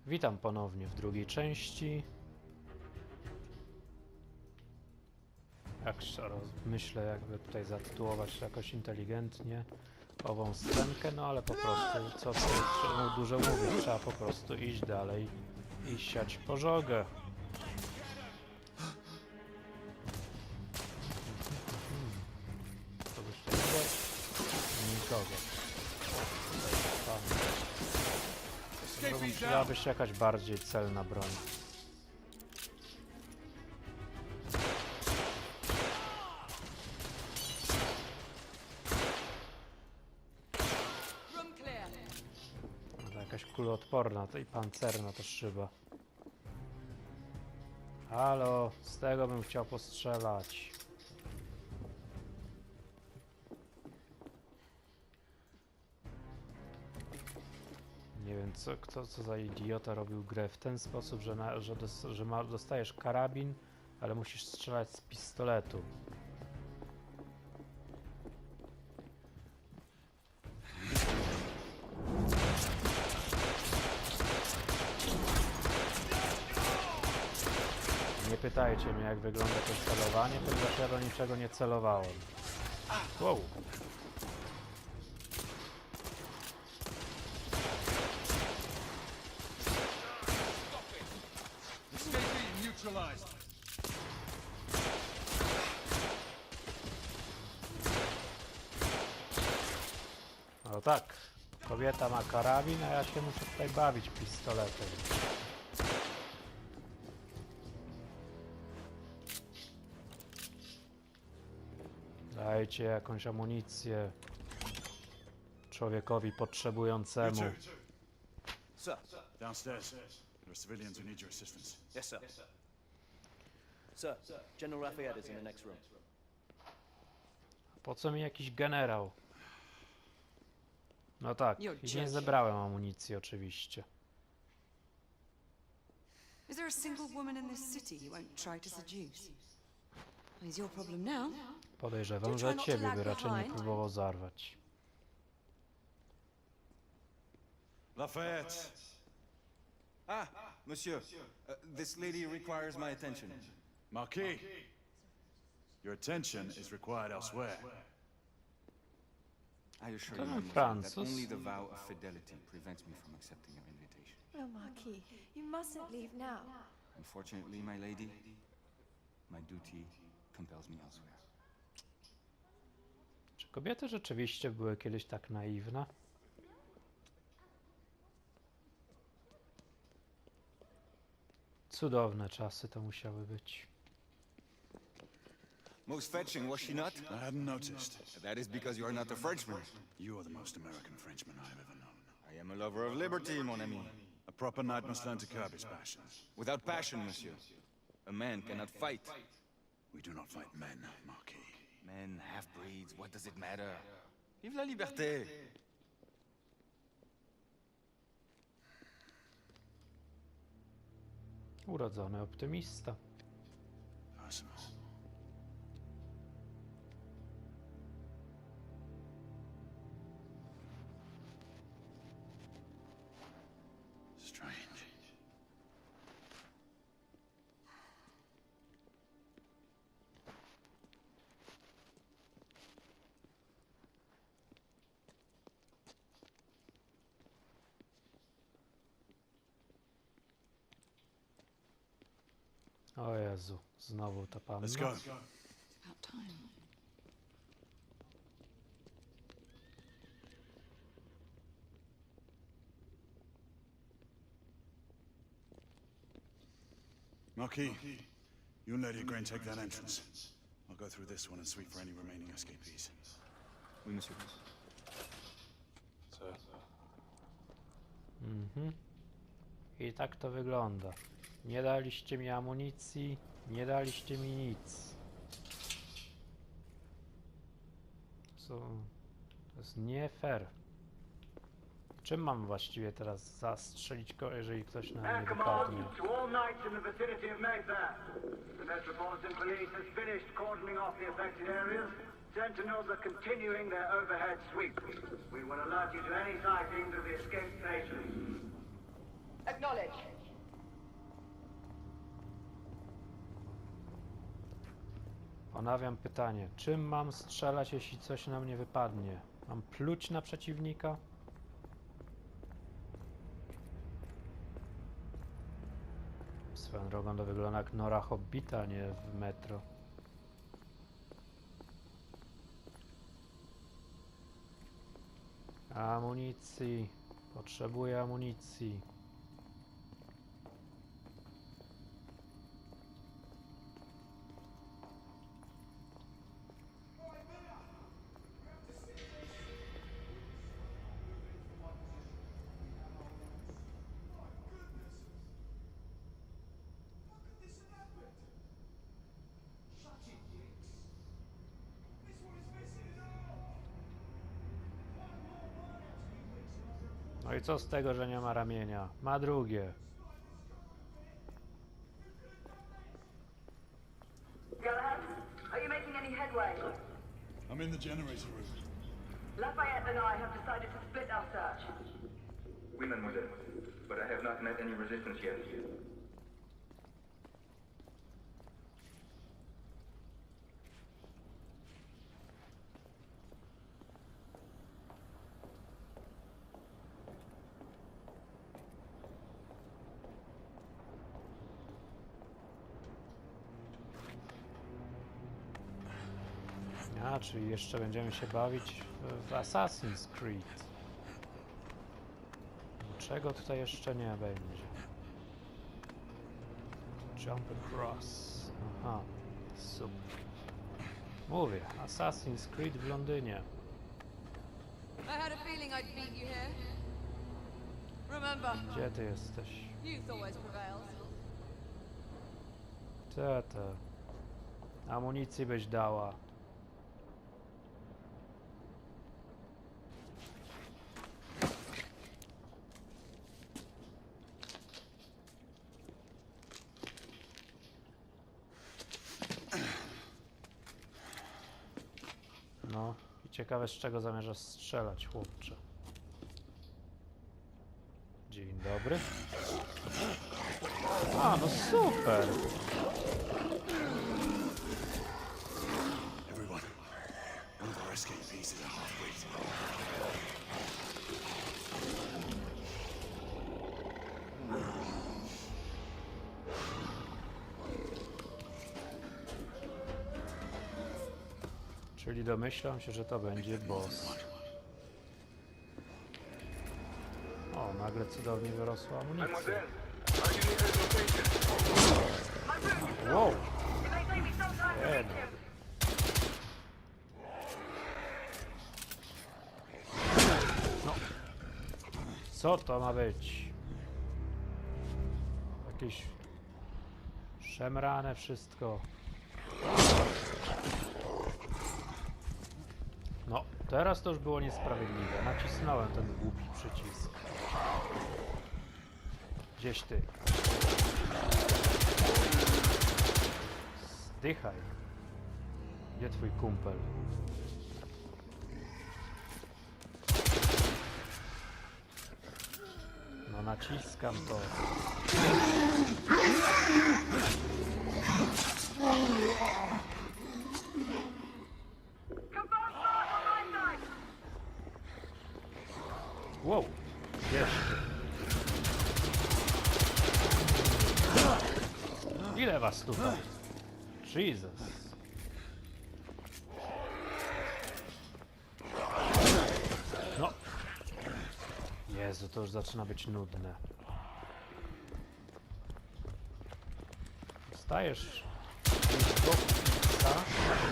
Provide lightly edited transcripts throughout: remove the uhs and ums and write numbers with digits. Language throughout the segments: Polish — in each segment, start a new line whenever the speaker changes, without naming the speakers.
Witam ponownie w drugiej części. Myślę, jakby tutaj zatytułować jakoś inteligentnie ową scenkę, no ale po prostu, co tutaj dużo mówię, trzeba po prostu iść dalej i siać pożogę. Kogoś tutaj widać? Nikogo. Przydałaby się jakaś bardziej celna broń. Jakaś kuloodporna to i pancerna to szyba. Halo, z tego bym chciał postrzelać. Nie wiem, co za idiota robił grę w ten sposób, że dostajesz karabin, ale musisz strzelać z pistoletu. Nie pytajcie mnie, jak wygląda to celowanie, ponieważ ja do niczego nie celowałem. Wow. No tak, kobieta ma karabin, a ja się muszę tutaj bawić pistoletem. Dajcie jakąś amunicję człowiekowi potrzebującemu.
Sir. Downstairs. There are civilians who need your assistance.
Yes, sir. Sir, General Lafayette is in the next room.
Po co mi jakiś generał? No tak, i nie zebrałem amunicji oczywiście.
Is there a single woman in this city you won't try to seduce? Is your problem now?
Podejrzewam, że ciebie by raczej nie próbował zarwać.
Lafayette!
Ah, monsieur. This lady requires my attention.
Marquis! Your attention is required elsewhere.
I assure
To
you,
był
monsieur, that
Francuz.
only the vow of fidelity prevents me from accepting your invitation.
No, Marquis, you mustn't leave now.
Unfortunately, my lady, my duty compels me elsewhere.
Czy kobiety rzeczywiście były kiedyś tak naiwne? Cudowne czasy to musiały być.
Most fetching, was she not?
I hadn't noticed.
That is because you are not a Frenchman.
You are the most American Frenchman I have ever known.
I am a lover of liberty, mon ami.
A proper knight must learn to curb his passions.
Without passion, monsieur, a man cannot fight.
We do not fight men, Marquis.
Men, half-breeds, what does it matter? Vive la liberté!
Urodzony optymista.
Personal. Strange.
O Jezu, znowu ta panna.
Let's go.
About time.
Marquis, you and Lady Grain take that entrance. I'll go through this one and sweep for any remaining escapees.
Oui, monsieur.
Sir.
I tak to wygląda. Nie daliście mi amunicji, nie daliście mi nic. To jest nie fair. Czym mam właściwie teraz zastrzelić go, jeżeli ktoś na mnie wypadnie?
To all knights in the vicinity of Mayfair. The Metropolitan Police has finished cordoning off the affected areas. Sentinels are continuing their overhead sweep. We will alert you to any sightings of the escaped patients.
Acknowledge.
Ponawiam pytanie. Czym mam strzelać, jeśli coś na mnie wypadnie? Mam pluć na przeciwnika? Swoją drogą to wygląda jak nora Hobbita, nie w metro. Amunicji. Potrzebuję amunicji. No i co z tego, że nie ma ramienia? Ma drugie.
Galahad, are you making any headway?
I'm in the generator room.
Lafayette and I have decided to split our search.
Oui, mademoiselle. But I have not met any resistance yet.
A, czyli jeszcze będziemy się bawić w Assassin's Creed. Czego tutaj jeszcze nie będzie? Jump across. Aha, super. Mówię, Assassin's Creed w Londynie.
I had a feeling I'd beat you here. Remember,
Gdzie ty jesteś?
youth always prevails.
Te. Amunicji byś dała. No, i ciekawe, z czego zamierzasz strzelać, chłopcze. Dzień dobry. A, no super!
Everyone, one of our escapees is a half-breed.
Czyli domyślam się, że to będzie boss. O, nagle cudownie wyrosła amunicja.
Mademoiselle, are you near the location?
Wow!
It may take me some time to reach him.
No. Co to ma być? Jakieś szemrane wszystko. No, teraz to już było niesprawiedliwe. Nacisnąłem ten głupi przycisk. Gdzieś ty. Zdychaj. Gdzie twój kumpel? No naciskam to.
Confirm start on my side.
Wow! Jeszcze. Ile was tutaj? Jesus. No. Jezu, to już zaczyna być nudne. Stajesz z boku Xa,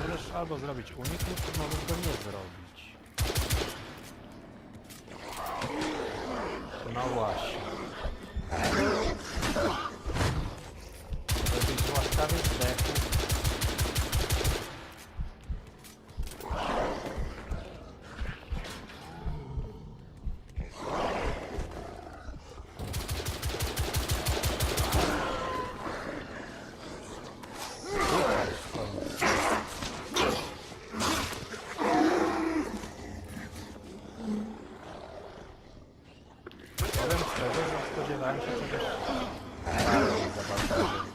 możesz albo zrobić unik, lub możesz go nie zrobić. No właśnie. Żebyś łaskawie zdechł. Starałem się czegoś bardziej zabawnego.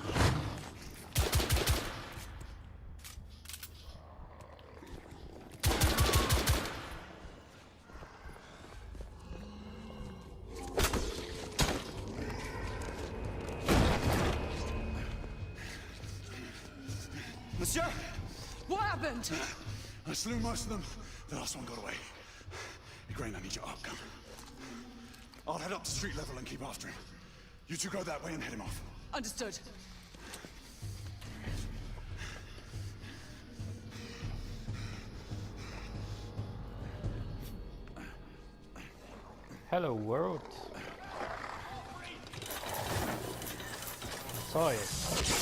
Monsieur!
What happened?
I slew most of them. The last one got away. Igraine, I need your outcome. I'll head up to street level and keep after him. You two go that way and head him off.
Understood.
Hello world. Co jest?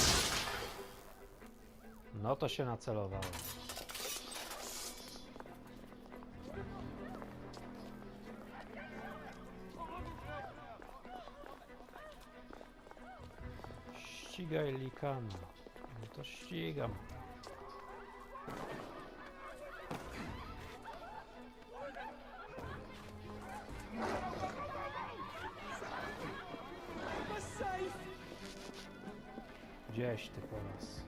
No to się nacelowało. Ścigaj likana. No to ścigam. Gdzieś ty po nas.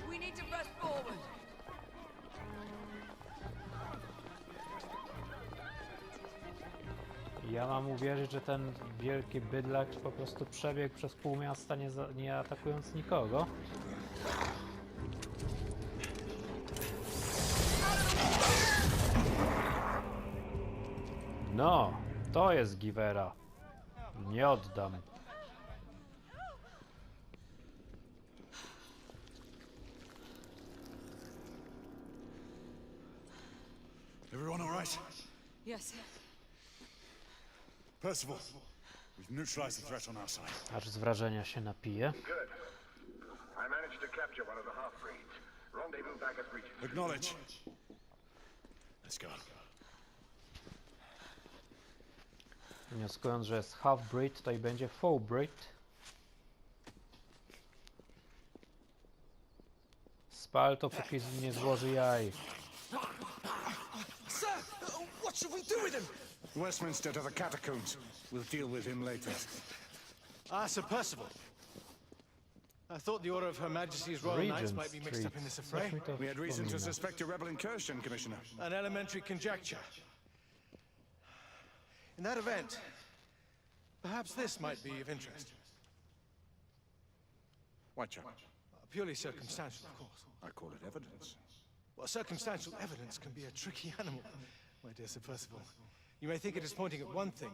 We need to press forward.
Ja mam uwierzyć, że ten wielki bydlak po prostu przebiegł przez pół miasta nie atakując nikogo. No, to jest giwera. Nie oddam.
Everyone all right?
Yes.
Percival, we've neutralized the threat on our side.
Aż z wrażenia się napije.
Good. I managed to capture one of the half-breeds. Rendezvous back at Breaches.
Acknowledge. Let's go.
Wnioskując, że jest half-breed, to i będzie full-breed. Spal to, póki nie złoży jaj.
Sir, what should we do with him?
Westminster to the catacombs. We'll deal with him later.
Ah, Sir Percival. I thought the Order of Her Majesty's Royal Knights might be mixed up in this affray.
We had reason to suspect a rebel incursion, Commissioner.
An elementary conjecture. In that event, perhaps this might be of interest.
Watch out.
Purely circumstantial, of course.
I call it evidence.
Well, circumstantial evidence can be a tricky animal, my dear Sir Percival. You may think it is pointing at one thing,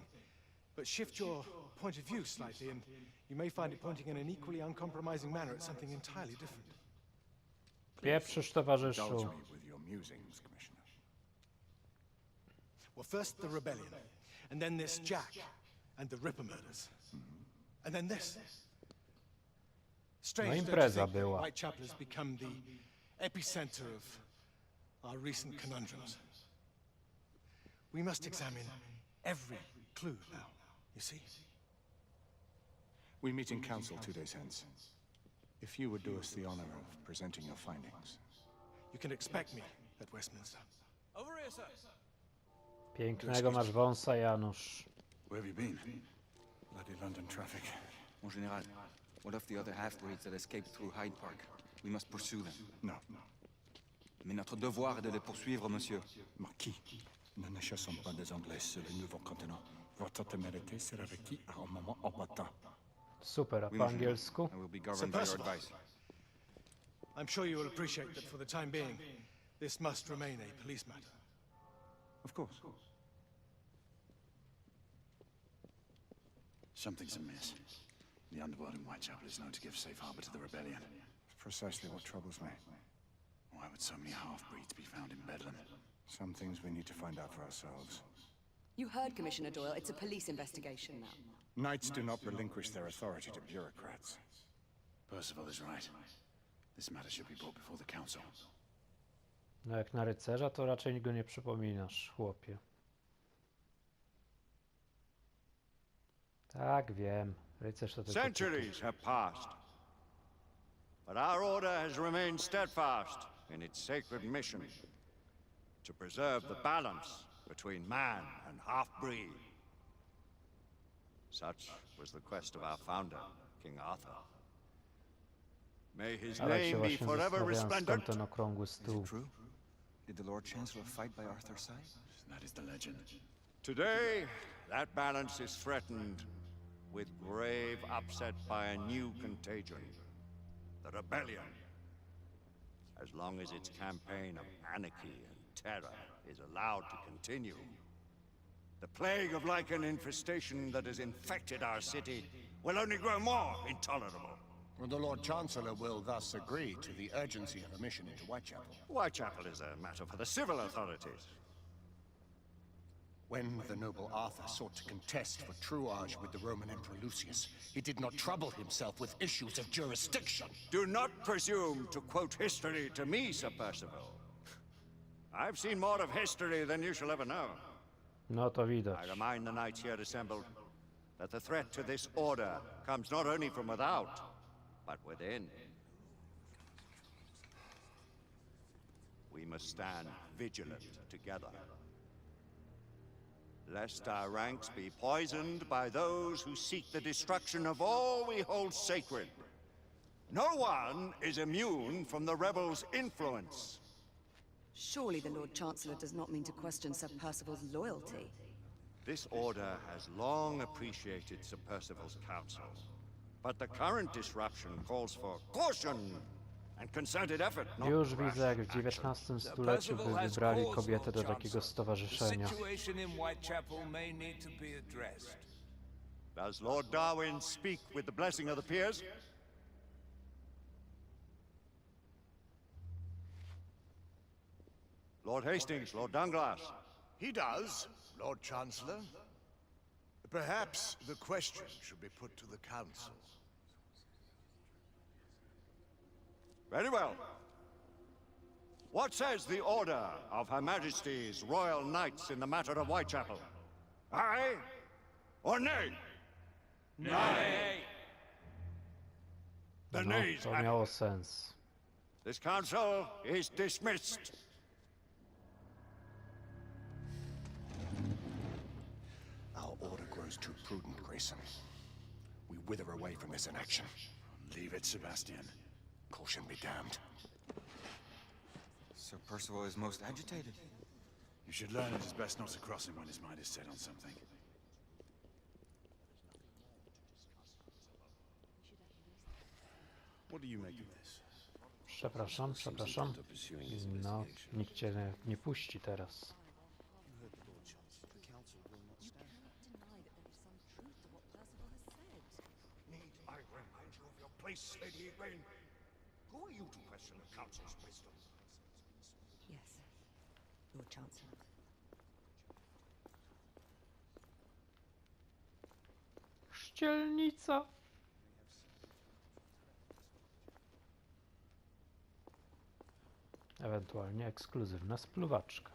but shift your point of view slightly, and you may find it pointing in an equally uncompromising manner at something entirely different.
Pieprzysz,
Indulge
towarzyszu.
me with your musings, Commissioner.
Well, first the rebellion, and then this Jack, and the Ripper murders. And then this. Strange, don't you
impreza
think,
była.
Whitechapel has become the epicenter of our recent conundrums. We must examine every clue now, you see?
We meet in council 2 days hence. If you would do us the honor of presenting your findings.
You can expect me at Westminster.
Over here, sir.
Pięknego masz wąsa, Janusz.
Where have you been? Bloody London traffic.
Mon général, what of the other half-breeds that escaped through Hyde Park? We must pursue them.
No.
Mais notre devoir est de les poursuivre, monsieur.
Marquis, nous ne chassons pas des Anglais sur le nouveau continent. Votre témérité sera requis à un moment opportun.
Super, a
Oui,
po
mon général.
angielsku?
I will be governed by your
Percival.
advice.
I'm sure you will appreciate that for the time being, this must remain a police matter.
Of course. Something's amiss. The underworld in Whitechapel is known to give safe harbor to the rebellion. Precisely what troubles me. Why would so many half-breeds be found in Bedlam? Some things we need to find out for ourselves.
You heard Commissioner Doyle. It's a police investigation now.
Knights do not relinquish their authority to bureaucrats. Percival is right. This matter should be brought before the council.
No jak na rycerza, to raczej go nie przypominasz, chłopie. Tak, wiem. Rycerz to tylko...
Centuries have passed, but our order has remained steadfast in its sacred mission to preserve the balance between man and half-breed. Such was the quest of our founder, King Arthur. May his
Ale się
name be
właśnie
forever
zastanawiałem, skąd
resplendent.
ten okrągły
Is
stół.
it true? Did the Lord Chancellor fight by Arthur's side?
That is the legend.
Today, that balance is threatened with grave upset by a new contagion. The rebellion. As long as its campaign of anarchy and terror is allowed to continue, the plague of lichen infestation that has infected our city will only grow more intolerable.
Well, the Lord Chancellor will thus agree to the urgency of a mission into Whitechapel.
Whitechapel is a matter for the civil authorities.
When the noble Arthur sought to contest for truage with the Roman Emperor Lucius, he did not trouble himself with issues of jurisdiction.
Do not presume to quote history to me, Sir Percival. I've seen more of history than you shall ever know.
No to widać.
I remind the knights here assembled that the threat to this order comes not only from without, but within. We must stand vigilant together, lest our ranks be poisoned by those who seek the destruction of all we hold sacred. No one is immune from the rebels' influence.
Surely the Lord Chancellor does not mean to question Sir Percival's loyalty.
This order has long appreciated Sir Percival's counsel, but the current disruption calls for caution and concerted effort. Not
Już
rash
widzę, jak w
action.
XIX stuleciu by wybrali kobietę do takiego stowarzyszenia.
situation in Whitechapel may need to be addressed.
Does Lord Darwin speak with the blessing of the peers? Lord Hastings, Lord Dunglass.
He does, Lord Chancellor. Perhaps the question should be put to the Council.
Very well. What says the Order of Her Majesty's Royal Knights in the matter of Whitechapel? Aye or nay?
Nay.
The
No,
nays
to
have it.
miało sens.
This council is dismissed.
Our order grows too prudent, Grayson. We wither away from this inaction.
Leave it, Sebastian.
Caution be damned.
Sir Percival is most agitated.
You should learn it is best not to cross him when his mind is set on something.
What do you make of this?
Przepraszam, przepraszam. No, nikt cię nie puści teraz.
Need I remind you of your place, Lady Egwene? Who are you to question the council's wisdom?
Yes, Lord Chancellor.
Chrzcielnica! Ewentualnie ekskluzywna spluwaczka.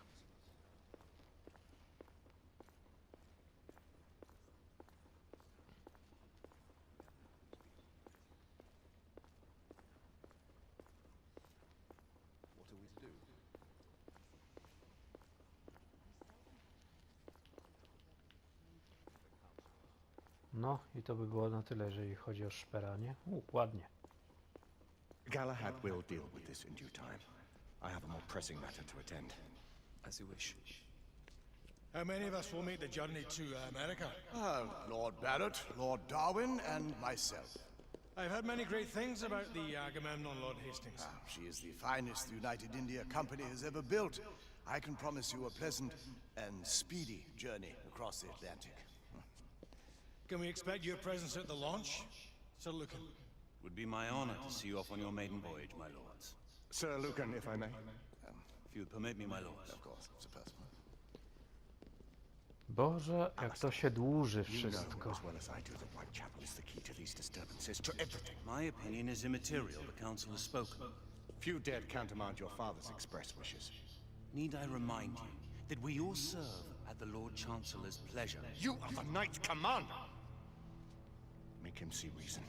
What are we to do?
No i to by było na tyle, jeżeli chodzi o szperanie. Ładnie.
Galahad will deal with this in due time. I have a more pressing matter to attend.
As you wish.
How many of us will make the journey to America?
Lord Barrett, Lord Darwin, and myself.
I've heard many great things about the Agamemnon, Lord Hastings.
She is the finest the United India Company has ever built. I can promise you a pleasant and speedy journey across the Atlantic.
Can we expect your presence at the launch? Sir Lucan.
Would be my honor to see you off on your maiden voyage, my lords.
Sir Lucan, if I may.
If you'd permit me, my lords.
Of course, Sir Percival.
Boże, jak to się dłuży
You know
wszystko.
as well as I do that Whitechapel is the key to these disturbances, to everything.
My opinion is immaterial. The council has spoken.
Few dared countermand your father's express wishes.
Need I remind you that we all serve at the Lord Chancellor's pleasure?
You are the Knight Commander! Make him see reason.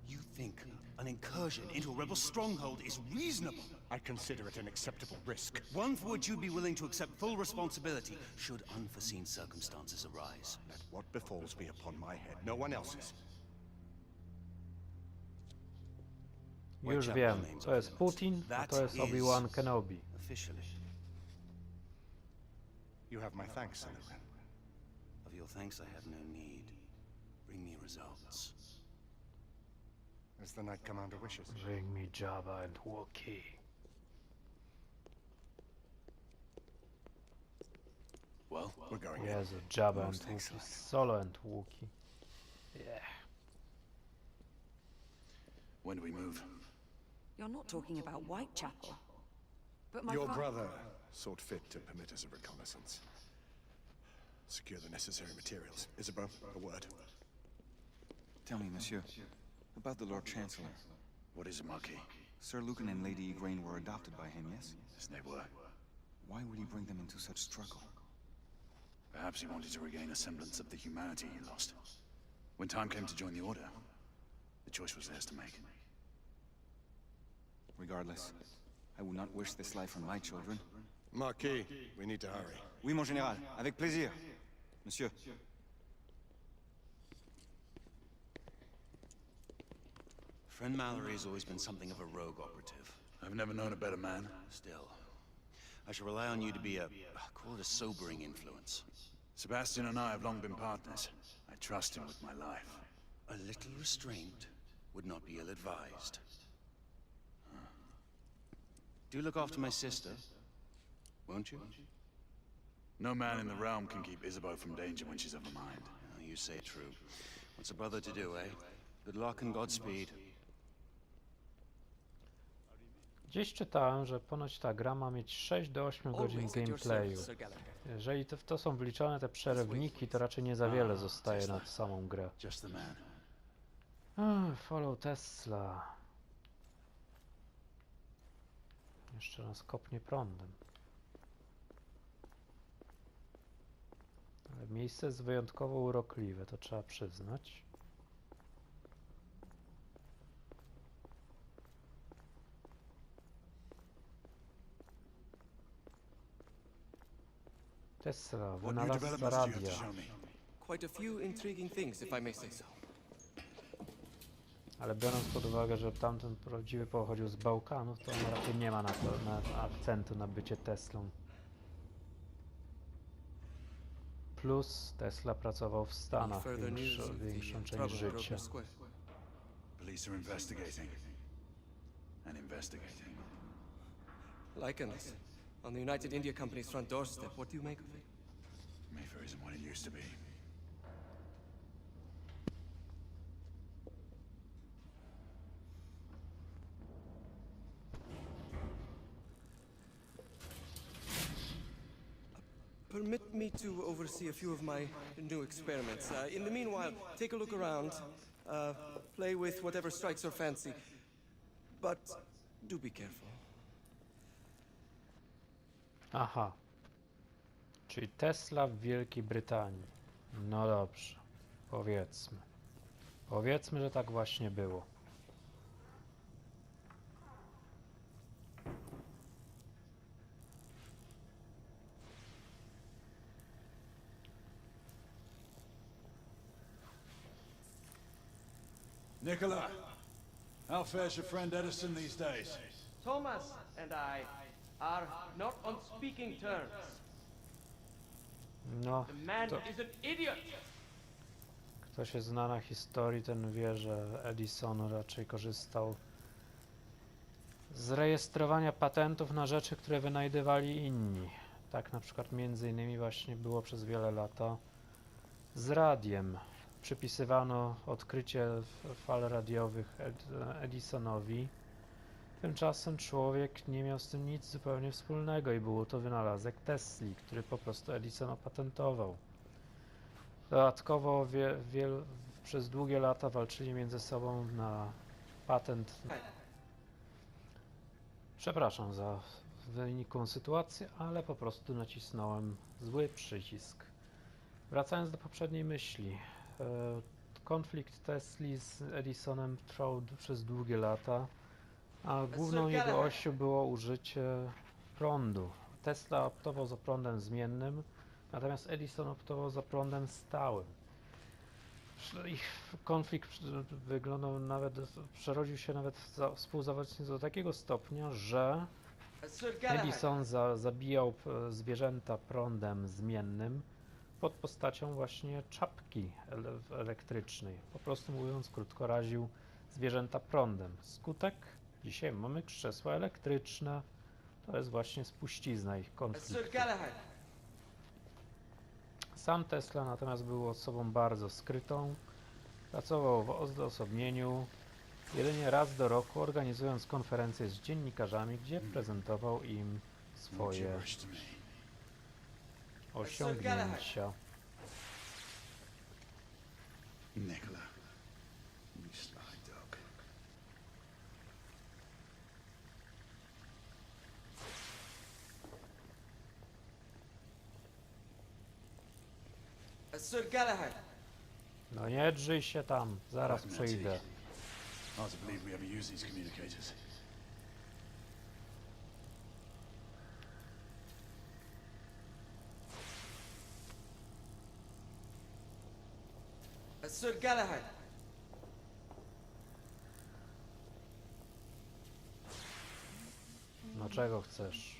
You think an incursion into a rebel stronghold is reasonable?
I consider it an acceptable risk.
One for which you'd be willing to accept full responsibility should unforeseen circumstances arise.
Let what befalls be upon my head, no one else's.
Już wiem, to jest Putin, a to jest Obi-Wan Kenobi.
Officially.
You have my thanks, Senator.
Of your thanks I have no need. Bring me results.
As the Knight Commander wishes.
Bring me Jabba and Wookiee.
Well, we're going
Jezu, Jabba and Wookiee. Solo and Wookiee. Yeah.
When do we move?
You're not talking about Whitechapel. But my
Your
fa-
brother thought fit to permit us a reconnaissance. Secure the necessary materials. Isabeau, a word.
Tell me, monsieur, about the Lord Chancellor.
What is it, Marquis?
Sir Lucan and Lady Igraine were adopted by him, yes?
Yes, they were.
Why would he bring them into such struggle?
Perhaps he wanted to regain a semblance of the humanity he lost. When time came to join the Order, the choice was theirs to make.
Regardless, I would not wish this life on my children.
Marquis, we need to hurry.
Oui, mon général, avec plaisir. Monsieur.
Friend Mallory has always been something of a rogue operative.
I've never known a better man.
Still, I shall rely on you to be call it a sobering influence.
Sebastian and I have long been partners. I trust him with my life.
A little restraint would not be ill-advised. Do look after my sister, won't you?
No man in the realm can keep Isabeau from danger when she's of a mind.
Oh, you say it true. What's a brother to do, eh? Good luck and Godspeed.
Gdzieś czytałem, że ponoć ta gra ma mieć 6 do 8 godzin gameplayu. Jeżeli w to są wliczone te przerywniki, to raczej nie za wiele zostaje na samą grę. Follow Tesla. Jeszcze nas kopnie prądem. Ale miejsce jest wyjątkowo urokliwe, to trzeba przyznać. Tesla, wynalazca radia.
Quite a few intriguing things, if I may say so.
Ale biorąc pod uwagę, że tamten prawdziwy pochodził z Bałkanów, to on raczej nie ma na to akcentu na bycie Teslą. Plus Tesla pracował w Stanach większą część życia.
Police are investigating. And investigating.
Lycans, on the United India Company's front doorstep. What do you make of it?
Mayfair isn't what it used to be.
Permit me to oversee a few of my new experiments. In the meanwhile, take a look around. Play with whatever strikes your fancy. But do be careful.
Aha. Czyli Tesla w Wielkiej Brytanii. No dobrze. Powiedzmy. Powiedzmy, że tak właśnie było.
Nicola, how fares your friend Edison these days?
Thomas and I are not on speaking terms.
No,
The man is an idiot.
kto się zna na historii, ten wie, że Edison raczej korzystał z rejestrowania patentów na rzeczy, które wynajdywali inni. Tak na przykład między innymi właśnie było przez wiele lata z radiem. Przypisywano odkrycie fal radiowych Edisonowi. Tymczasem człowiek nie miał z tym nic zupełnie wspólnego i było to wynalazek Tesli, który po prostu Edison opatentował. Dodatkowo przez długie lata walczyli między sobą na patent. Przepraszam za wynikłą sytuację, ale po prostu nacisnąłem zły przycisk. Wracając do poprzedniej myśli. Konflikt Tesli z Edisonem trwał przez długie lata. A główną jego osią było użycie prądu. Tesla optował za prądem zmiennym, natomiast Edison optował za prądem stałym. Ich konflikt wyglądał nawet, przerodził się nawet w współzawodnictwo do takiego stopnia, że Edison zabijał zwierzęta prądem zmiennym pod postacią właśnie czapki elektrycznej. Po prostu mówiąc krótko, raził zwierzęta prądem. Skutek? Dzisiaj mamy krzesła elektryczne. To jest właśnie spuścizna ich konfliktu. Sam Tesla natomiast był osobą bardzo skrytą. Pracował w odosobnieniu, jedynie raz do roku organizując konferencje z dziennikarzami, gdzie prezentował im swoje osiągnięcia.
Nicola, you sly dog.
Sir Galahad.
No nie drzyj się tam, zaraz przyjdę.
Hard to believe we ever use these communicators.
Sir Galahad.
No czego chcesz?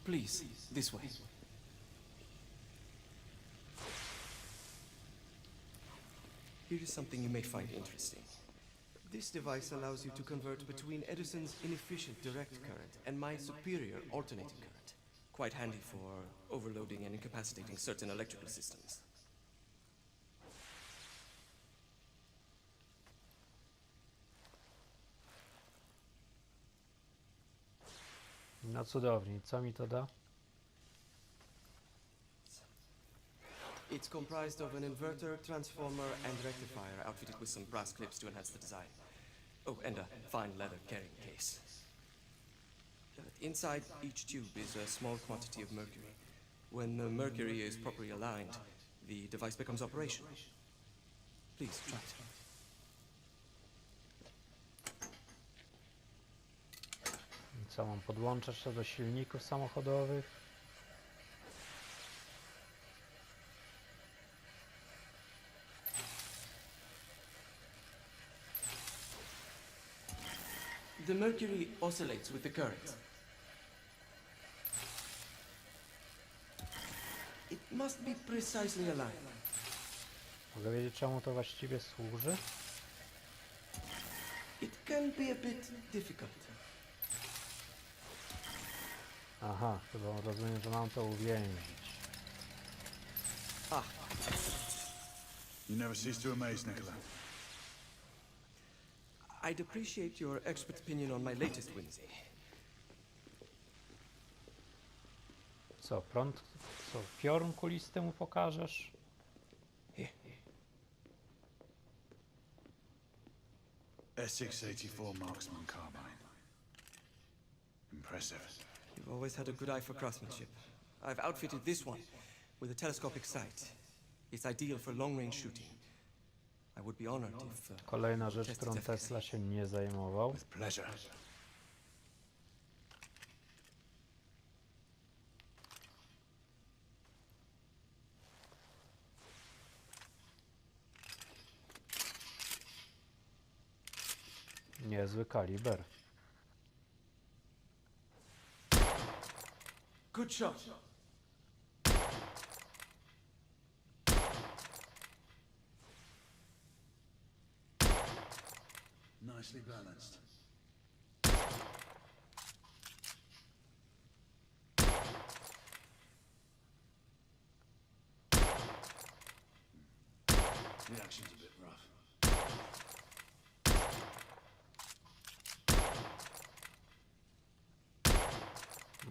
Please, this way. Here is something you may find interesting. This device allows you to convert between Edison's inefficient direct current and my superior alternating current. Quite handy for overloading and incapacitating certain electrical systems.
No cudownie, co mi to da?
It's comprised of an inverter, transformer, and rectifier outfitted with some brass clips to enhance the design. Oh, and a fine leather carrying case. Inside each tube is a small quantity of mercury. When the mercury is properly aligned, the device becomes operational. Please, try it.
Co, mam podłączać to do silników samochodowych?
The mercury oscillates with the current. It must be precisely aligned.
Mogę wiedzieć, czemu to właściwie służy?
It can be a bit difficult.
Aha, chyba rozumiem, że mam to uwięzić.
Ah.
You never cease to amaze, Nicola.
I'd appreciate your expert opinion on my latest whimsy.
Co, prąd? Co, piorun kulisty mu pokażesz?
S684 Marksman Carbine. Impressive.
You've always had a good eye for craftsmanship. I've outfitted this one with a telescopic sight. It's ideal for long-range shooting. I would be honored if...
Kolejna rzecz, którą Tesla się nie zajmował.
With pleasure.
Niezły kaliber.
Good shot.
Nicely balanced. The action's a bit rough.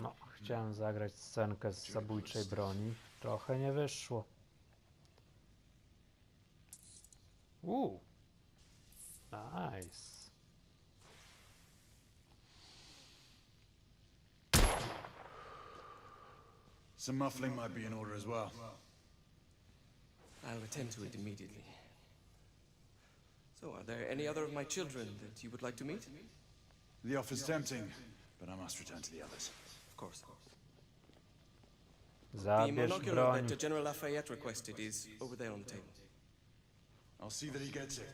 No, chciałem zagrać scenkę z zabójczej broni. Trochę nie wyszło. Nice.
Some muffling might be in order as well.
I'll attend to it immediately. So, are there any other of my children that you would like to meet?
The offer's tempting, but I must return to the others.
Of course. The
Zabierz
monocular
broń.
that General Lafayette requested is over there on the table.
I'll see that he gets it.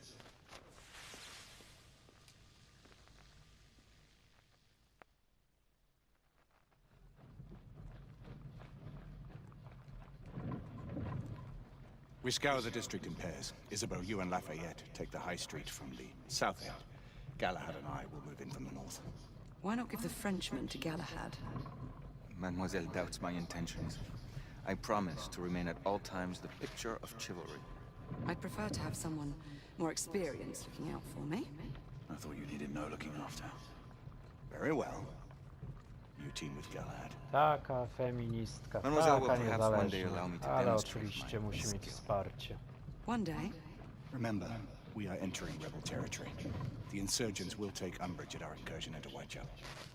We scour the district in pairs. Isabel, you and Lafayette take the high street from the south end. Galahad and I will move in from the north.
Why not give the Frenchman to Galahad?
Mademoiselle doubts my intentions. I promise to remain at all times the picture of chivalry.
I'd prefer to have someone more experienced looking out for me.
I thought you needed no looking after.
Very well. You team with Galahad.
Taka feministka,
Mademoiselle will
taka
perhaps one day allow
niezależna,
me to
ale
demonstrate
oczywiście
my
musi mieć
skill.
wsparcie.
One day.
Remember, we are entering rebel territory. The insurgents will take umbrage at our incursion into Whitechapel.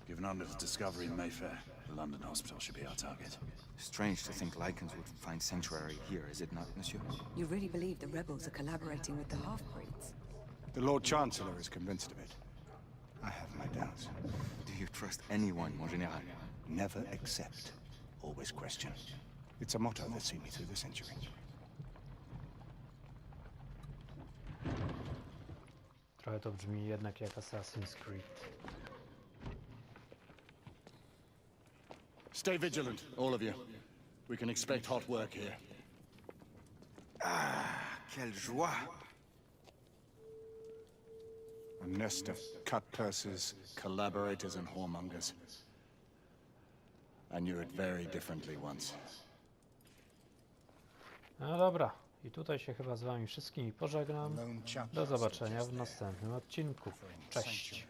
Given Under's discovery in Mayfair, the London hospital should be our target.
Strange to think Lycans would find sanctuary here, is it not, monsieur?
You really believe the rebels are collaborating with the half-breeds?
The Lord Chancellor is convinced of it. I have my doubts.
Do you trust anyone, mon général?
Never accept, always question. It's a motto that's seen me through the centuries.
Trochę to brzmi jednak jak Assassin's Creed.
Stay vigilant, all of you. We can expect hot work here.
Quelle joie!
A nest of cut-pursers, collaborators, and whoremongers. I knew it very differently once.
No dobra, i tutaj się chyba z wami wszystkimi pożegnam. Do zobaczenia w następnym odcinku. Cześć!